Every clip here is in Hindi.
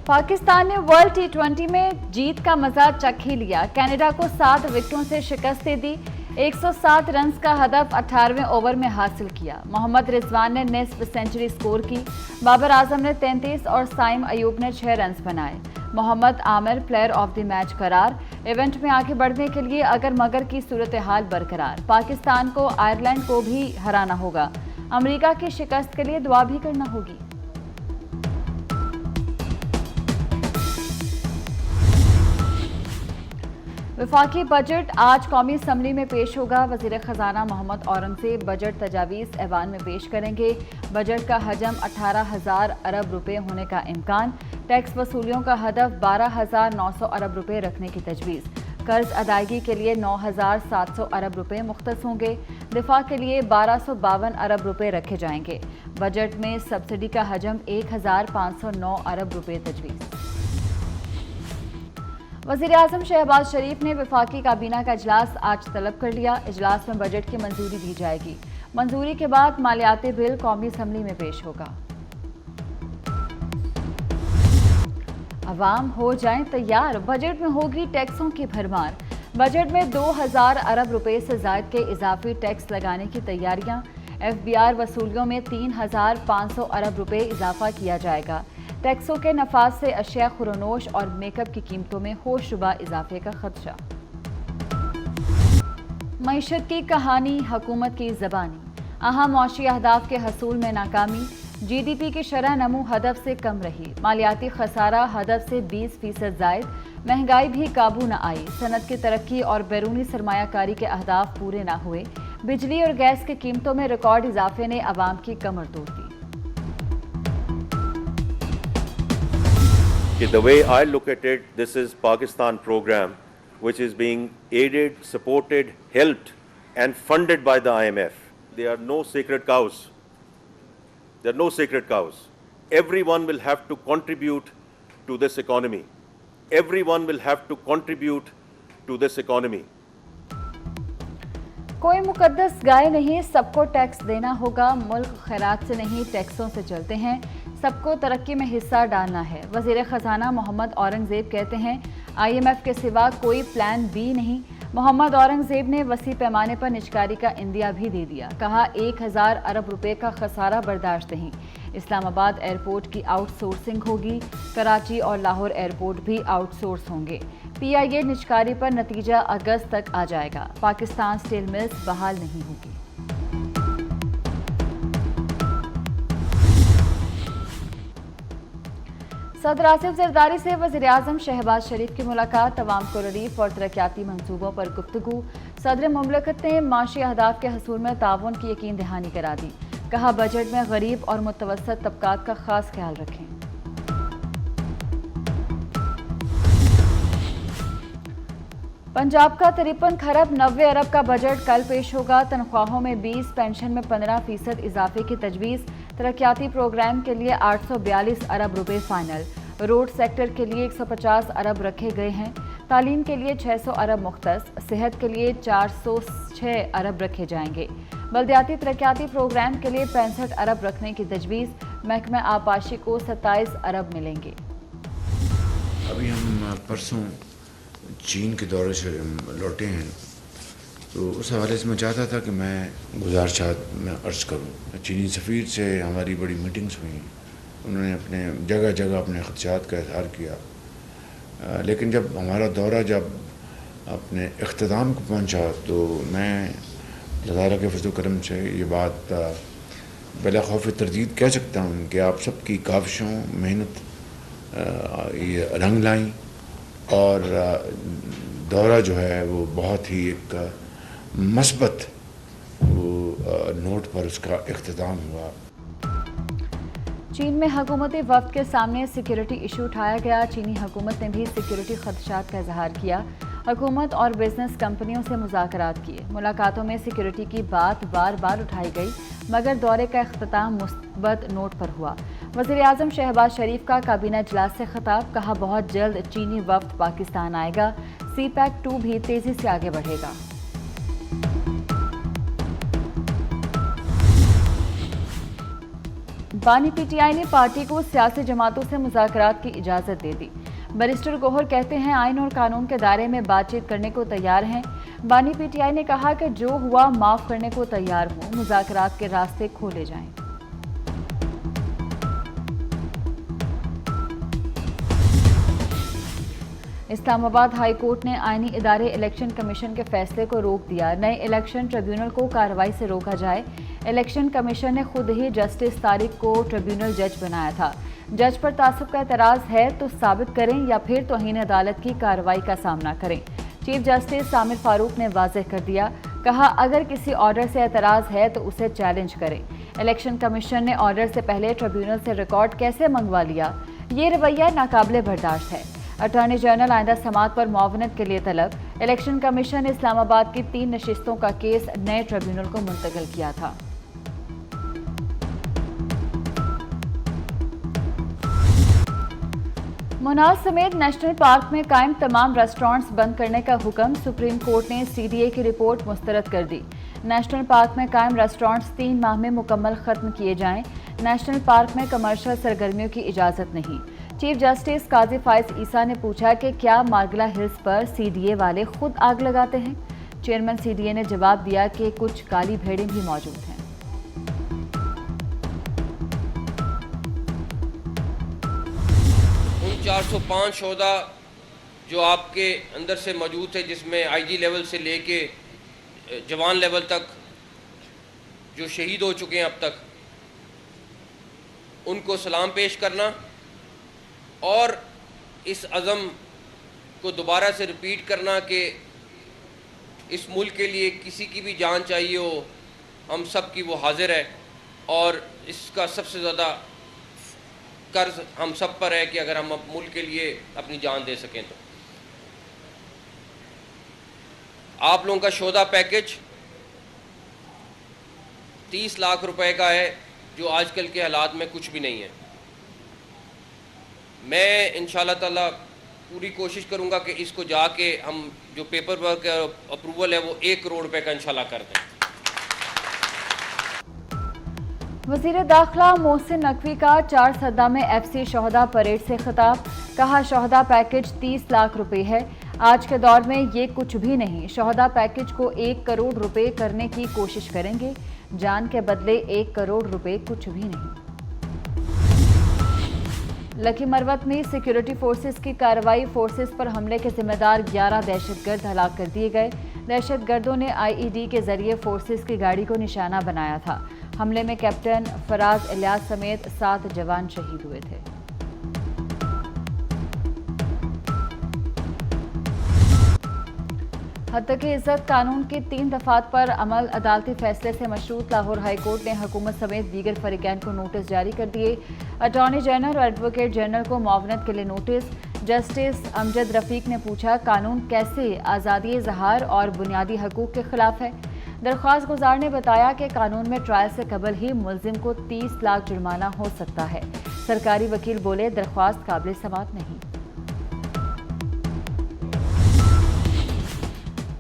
पाकिस्तान ने वर्ल्ड टी20 में जीत का मजा चख ही लिया। कनाडा को 7 विकेटों से शिकस्त दे दी। 107 रन का हदफ 18वें ओवर में हासिल किया। मोहम्मद रिजवान ने निस्फ सेंचुरी स्कोर की। बाबर आजम ने 33 और साइम अयूब ने 6 रन बनाए। Mohammad Aamir player of the match करार। इवेंट में आगे बढ़ने के लिए अगर मगर की सूरत हाल बरकरार। पाकिस्तान को आयरलैंड को भी हराना होगा। अमेरिका की शिकस्त के लिए दुआ भी करना होगी। वफाकी बजट आज कौमी असम्बली में पेश होगा। वज़ीर ख़जाना मोहम्मद औरंगज़ेब बजट तजावीज़ ऐवान में पेश करेंगे। बजट का हजम 18,000 अरब रुपए होने का इम्कान। टैक्स वसूलियों का हदफ 12,900 अरब रुपए रखने की तजवीज़। कर्ज अदायगी के लिए 9,700 अरब रुपए मुख्तस होंगे। दिफा के लिए 1252 अरब रुपए रखे जाएंगे। बजट में सब्सिडी का हजम 1,509 अरब रुपए तजवीज़। वज़ीर आज़म शहबाज शरीफ ने वफाकी काबीना का इजलास आज तलब कर लिया। इजलास में बजट की मंजूरी दी जाएगी। मंजूरी के बाद मालियाती बिल कौमी असम्बली में पेश होगा। अवाम हो जाएं तैयार, बजट में होगी टैक्सों की भरमार। बजट में 2,000 अरब रुपए से ज़ायद के इजाफी टैक्स लगाने की तैयारियां। FBR वसूलियों में 3,500 अरब रुपए इजाफा किया जाएगा। टैक्सों के नफाज से अशिया खुरनोश और मेकअप की कीमतों में होशरुबा इजाफे का खदशा। मईशत की कहानी हुकूमत की ज़बानी। अहम मुआशी अहदाफ के हसूल में नाकामी। GDP की शरह नमू हदफ से कम रही। मालियाती खसारा हदफ से 20% जायद। महंगाई भी काबू न आई। सनत की तरक्की और बैरूनी सरमायाकारी के अहदाफ पूरे न हुए। बिजली और गैस की कीमतों में रिकॉर्ड इजाफे ने अवाम की कमर तोड़ दी। The way I look at it, this is Pakistan program which is being aided, supported, helped and funded by the IMF. There are no sacred cows. There are no sacred cows. Everyone will have to contribute to this economy. Everyone will have to contribute to this economy. कोई मुकद्दस गाय नहीं, सबको टैक्स देना होगा। मुल्क खैरात से नहीं टैक्सों से चलते हैं। सबको तरक्की में हिस्सा डालना है। वज़ीर ख़जाना मोहम्मद औरंगज़ेब कहते हैं IMF के सिवा कोई प्लान बी नहीं। मोहम्मद औरंगज़ेब ने वसी पैमाने पर निजकारी का इंदिया भी दे दिया। कहा 1,000 अरब रुपए का खसारा बर्दाश्त नहीं। इस्लामाबाद एयरपोर्ट की आउटसोर्सिंग होगी। कराची और लाहौर एयरपोर्ट भी आउटसोर्स होंगे। PIA निजकारी पर नतीजा अगस्त तक आ जाएगा। पाकिस्तान स्टील मिल्स बहाल नहीं होगी। सदर आसिफ जरदारी से वज़ीर आज़म शहबाज शरीफ की मुलाकात। तवाम को रिलीफ और तरक्याती मंसूबों पर गुफ्तगू। सदर मुमलकत ने माशी अहदाफ के हसूल में ताउन की यकीन दहानी करा दी। कहा बजट में गरीब और मुतवस्सत तबकात का खास ख्याल रखें। पंजाब का 53 खरब 90 अरब का बजट कल पेश होगा। तनख्वाहों में 20, पेंशन में 15% इजाफे की तजवीज़। तरक्याती प्रोग्राम के लिए 842 अरब रुपए फाइनल। रोड सेक्टर के लिए 150 अरब रखे गए हैं। तालीम के लिए 600 अरब मुख्तस। सेहत के लिए 406 अरब रखे जाएंगे। बल्दियाती तरक्याती प्रोग्राम के लिए 65 अरब रखने की तजवीज़। महकमा आबाशी को 27 अरब मिलेंगे। अभी हम परसों चीन के दौरे से लौटे हैं, तो उस हवाले से मैं चाहता था कि मैं गुज़ारिशात में अर्ज़ करूँ। चीनी सफ़ीर से हमारी बड़ी मीटिंग्स हुई। उन्होंने अपने जगह जगह अपने ख़दशात का इज़हार किया, लेकिन जब हमारा दौरा जब अपने इख्तिताम को पहुँचा तो मैं अल्लाह ताला के फज़ल करम से ये बात बिला खौफ तरदीद कह सकता हूँ कि आप सबकी काविशों मेहनत ये रंग लाई और दौरा जो है वो बहुत ही एक मस्बत नोट पर उसका इख्तिताम हुआ। चीन में हुकूमती वफ़द के सामने सिक्योरिटी इशू उठाया गया। चीनी हुकूमत ने भी सिक्योरिटी खदशात का इजहार किया। हुकूमत और बिजनेस कंपनियों से मुज़ाकरात किए। मुलाकातों में सिक्योरिटी की बात बार बार उठाई गई, मगर दौरे का इख्तिताम मुस्बत नोट पर हुआ। वज़ीर आज़म शहबाज शरीफ का काबीना इजलास से खिताब। कहा बहुत जल्द चीनी वफ़द पाकिस्तान आएगा। CPEC 2 भी तेज़ी से आगे बढ़ेगा। बानी पीटीआई ने पार्टी को सियासी जमातों से मुज़ाकरात की इजाज़त दे दी। बैरिस्टर गोहर कहते हैं आइन और कानून के दायरे में बातचीत करने को तैयार हैं। बानी पीटीआई ने कहा कि जो हुआ माफ़ करने को तैयार हूँ, मुज़ाकरात के रास्ते खोले जाएं। इस्लामाबाद हाई कोर्ट ने आईनी इदारे इलेक्शन कमीशन के फैसले को रोक दिया। नए इलेक्शन ट्रिब्यूनल को कार्रवाई से रोका जाए। इलेक्शन कमीशन ने खुद ही जस्टिस तारिक को ट्रिब्यूनल जज बनाया था। जज पर तासुब का एतराज़ है तो साबित करें या फिर तौहीन अदालत की कार्रवाई का सामना करें। चीफ जस्टिस सामिर फारूक ने वाज़ेह कर दिया, कहा अगर किसी ऑर्डर से एतराज़ है तो उसे चैलेंज करें। इलेक्शन कमीशन ने ऑर्डर से पहले ट्रिब्यूनल से रिकॉर्ड कैसे मंगवा लिया, ये रवैया नाकाबिले बर्दाश्त है। अटॉर्नी जनरल आइंदा समात पर मुआवनत के लिए तलब। इलेक्शन कमीशन ने इस्लामाबाद की 3 नशिस्तों का केस नए ट्रिब्यूनल को मुंतकिल किया था। मुनाल समेत नेशनल पार्क में कायम तमाम रेस्टोरेंट्स बंद करने का हुक्म। सुप्रीम कोर्ट ने सीडीए की रिपोर्ट मुस्तरद कर दी। नेशनल पार्क में कायम रेस्टोरेंट्स 3 माह में मुकम्मल खत्म किए जाएं। नेशनल पार्क में कमर्शियल सरगर्मियों की इजाज़त नहीं। चीफ जस्टिस काजी फाइज ईसा ने पूछा कि क्या मार्गला हिल्स पर सीडीए वाले खुद आग लगाते हैं। चेयरमैन सीडीए ने जवाब दिया कि कुछ काली भेड़ें भी मौजूद हैं। उन 405 शोधा जो आपके अंदर से मौजूद थे, जिसमें आईजी लेवल से लेके जवान लेवल तक जो शहीद हो चुके हैं अब तक, उनको सलाम पेश करना और इस अज़म को दोबारा से रिपीट करना कि इस मुल्क के लिए किसी की भी जान चाहिए हो, हम सब की वो हाजिर है और इसका सबसे ज़्यादा कर्ज हम सब पर है कि अगर हम मुल्क के लिए अपनी जान दे सकें। तो आप लोगों का शोधा पैकेज 30 लाख रुपए का है, जो आजकल के हालात में कुछ भी नहीं है। मैं इंशाल्लाह ताला पूरी कोशिश करूंगा कि इसको जाके हम जो पेपर वर्क अप्रूवल है वो 1 करोड़ रुपए का इंशाल्लाह कर दें। वज़ीर दाखिला मोहसिन नकवी का 4 सद्दा में FC शोहदा परेड से खिताब। कहा शोहदा पैकेज 30 लाख रुपए है, आज के दौर में ये कुछ भी नहीं। शोहदा पैकेज को 1 करोड़ रुपए करने की कोशिश करेंगे, जान के बदले 1 करोड़ रुपए कुछ भी नहीं। लकी मरवत में सिक्योरिटी फोर्सेस की कार्रवाई। फोर्सेस पर हमले के जिम्मेदार 11 दहशतगर्द हलाक कर दिए गए। दहशतगर्दों ने IED के जरिए फोर्सेस की गाड़ी को निशाना बनाया था। हमले में कैप्टन फराज इलियास समेत 7 जवान शहीद हुए थे। हद की इज्जत कानून के 3 दफात पर अमल। अदालती फैसले से मशरूत लाहौर हाई कोर्ट ने हुकूमत समेत दीगर फरीकैन को नोटिस जारी कर दिए। अटॉर्नी जनरल और एडवोकेट जनरल को मुआवनत के लिए नोटिस। जस्टिस अमजद रफीक ने पूछा कानून कैसे आज़ादी इज़हार और बुनियादी हकूक़ के खिलाफ है। दरख्वास्त गुजार ने बताया कि कानून में ट्रायल से कबल ही मुलजिम को 30 लाख जुर्माना हो सकता है। सरकारी वकील बोले दरख्वास्त काबिल समाअत नहीं।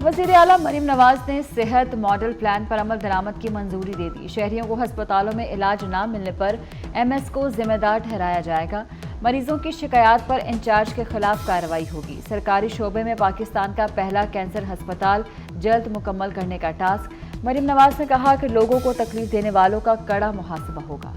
वज़ीर आला मरीम नवाज ने सेहत मॉडल प्लान पर अमल दरामद की मंजूरी दे दी। शहरियों को अस्पतालों में इलाज न मिलने पर MS को जिम्मेदार ठहराया जाएगा। मरीजों की शिकायत पर इंचार्ज के खिलाफ कार्रवाई होगी। सरकारी शोबे में पाकिस्तान का पहला कैंसर अस्पताल जल्द मुकम्मल करने का टास्क। मरीम नवाज ने कहा कि लोगों को तकलीफ देने वालों का कड़ा मुहासबा होगा।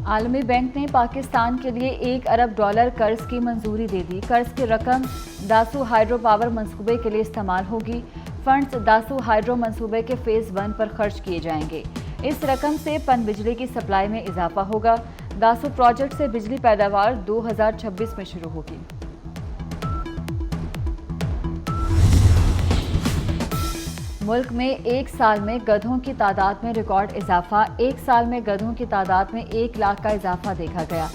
आलमी बैंक ने पाकिस्तान के लिए $1 अरब कर्ज की मंजूरी दे दी। कर्ज की रकम दासू हाइड्रो पावर मंसूबे के लिए इस्तेमाल होगी। फंड्स दासू हाइड्रो मंसूबे के फेज़ 1 पर खर्च किए जाएंगे। इस रकम से पन बिजली की सप्लाई में इजाफा होगा। दासू प्रोजेक्ट से बिजली पैदावार 2026 में शुरू होगी। मुल्क में 1 साल में गधों की तादाद में रिकॉर्ड इजाफा। 1 साल में गधों की तादाद में 1 लाख का इजाफा देखा गया।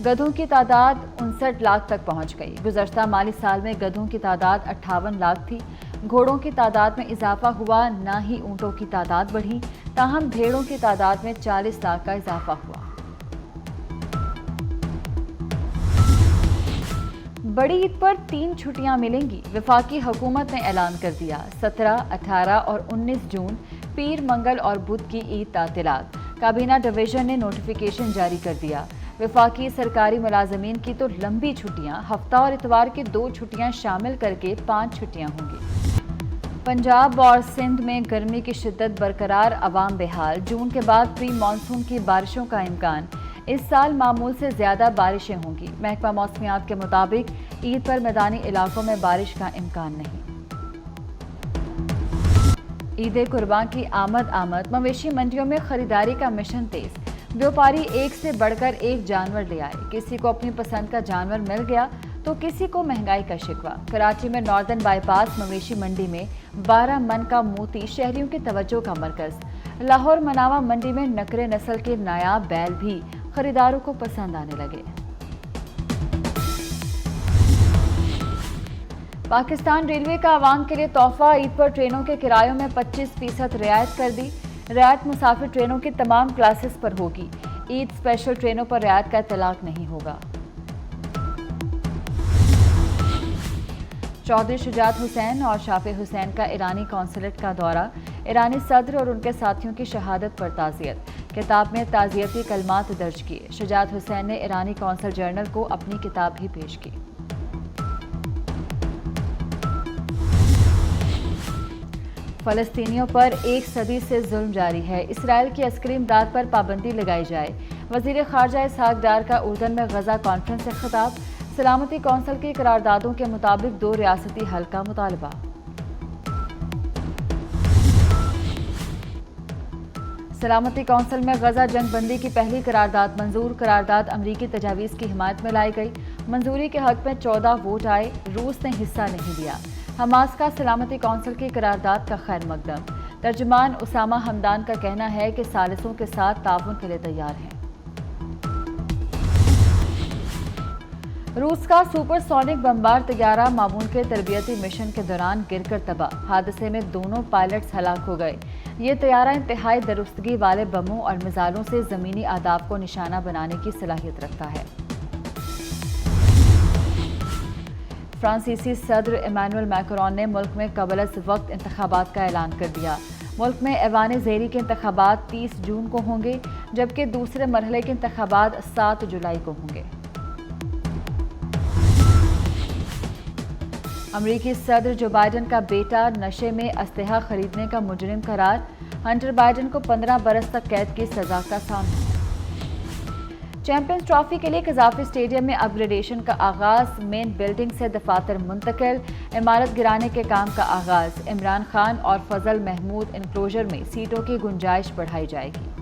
गधों की तादाद 59 लाख तक पहुंच गई। गुज़श्ता माली साल में गधों की तादाद 58 लाख थी। घोड़ों की तादाद में इजाफा हुआ, ना ही ऊँटों की तादाद बढ़ी। ताहम भेड़ों की तादाद में 40 लाख का इजाफा हुआ। बड़ी ईद पर 3 छुट्टियां मिलेंगी। वफाकी हुकूमत ने ऐलान कर दिया। 17, 18 और 19 जून पीर, मंगल और बुध की ईद तातीलात। काबीना डिवीजन ने नोटिफिकेशन जारी कर दिया। वफाकी सरकारी मुलाजमीन की तो लंबी छुट्टियां, हफ्ता और इतवार की 2 छुट्टियां शामिल करके 5 छुट्टियां होंगी। पंजाब और सिंध में गर्मी की शिद्दत बरकरार, अवाम बेहाल। जून के बाद प्री मानसून की बारिशों का इम्कान। इस साल मामूल से ज्यादा बारिशें होंगी। महकमा मौसमियात के मुताबिक ईद पर मैदानी इलाकों में बारिश का इम्कान नहीं। ईद कुर्बान की आमद। मवेशी मंडियों में खरीदारी का मिशन तेज। व्यापारी एक से बढ़कर एक जानवर ले आए। किसी को अपनी पसंद का जानवर मिल गया तो किसी को महंगाई का शिकवा। कराची में नॉर्दर्न बाईपास मवेशी मंडी में 12 मन का मोती शहरियों की तवज्जो का मरकज। लाहौर मनावा मंडी में नकरे नस्ल के नायाब बैल भी खरीदारों को पसंद आने लगे। पाकिस्तान रेलवे का आवाम के लिए तोहफा। ईद पर ट्रेनों के किरायों में 25% रियायत कर दी। रियायत मुसाफिर ट्रेनों की तमाम क्लासेस पर होगी। ईद स्पेशल ट्रेनों पर रियायत का इतलाक नहीं होगा। चौधरी शुजात हुसैन और शाफे हुसैन का ईरानी कौंसलेट का दौरा। ईरानी सदर और उनके साथियों की शहादत पर ताज़ियत। किताब में ताज़ियती कलमात दर्ज किए। शुजात हुसैन ने ईरानी कौंसल जनरल को अपनी किताब भी पेश की। फ़लस्तीनियों पर 1 सदी से जुल्म जारी है। इसराइल की अस्करी इमदाद पर पाबंदी लगाई जाए। वज़ीर ख़ारजा इसहाक डार का उर्दन में गज़ा कॉन्फ्रेंस से खिताब। सलामती कौंसिल की करारदादों के मुताबिक 2 रियासती हल का मुतालबा। सलामती कौंसिल में गजा जंगबंदी की पहली करारदाद मंजूर। करारदाद अमरीकी तजावीज़ की हिमायत में लाई गई। मंजूरी के हक में 14 वोट आए। रूस ने हिस्सा नहीं लिया। हमास का सलामती कौंसिल की करारदाद का खैर मकदम। तर्जुमान उसामा हमदान का कहना है कि सालिसों के साथ ताउन के लिए तैयार हैं। रूस का सुपरसोनिक बमबार तैयारा मामून के तरबियती मिशन के दौरान गिरकर तबाह। हादसे में दोनों पायलट्स हलाक हो गए। ये तैयारा इंतहाई दुरुस्तगी वाले बमों और मिसाइलों से ज़मीनी आदाब को निशाना बनाने की सलाहियत रखता है। फ्रांसीसी सदर इमानुएल मैक्रोन ने मुल्क में कबल-अज़-वक्त इंतखाबात का ऐलान कर दिया। मुल्क में ऐवान ज़ेरी के इंतखाबात 30 जून को होंगे, जबकि दूसरे मरहले के इंतखाबात 7 जुलाई को होंगे। अमरीकी सदर जो बाइडन का बेटा नशे में असलहा खरीदने का मुजरिम करार। हंटर बाइडन को 15 बरस तक कैद की सजा का सामना। चैंपियंस ट्रॉफी के लिए कजाफी स्टेडियम में अपग्रेडेशन का आगाज। मेन बिल्डिंग से दफातर मुंतकिल। इमारत गिराने के काम का आगाज। इमरान खान और फजल महमूद इनक्लोजर में सीटों की गुंजाइश बढ़ाई जाएगी।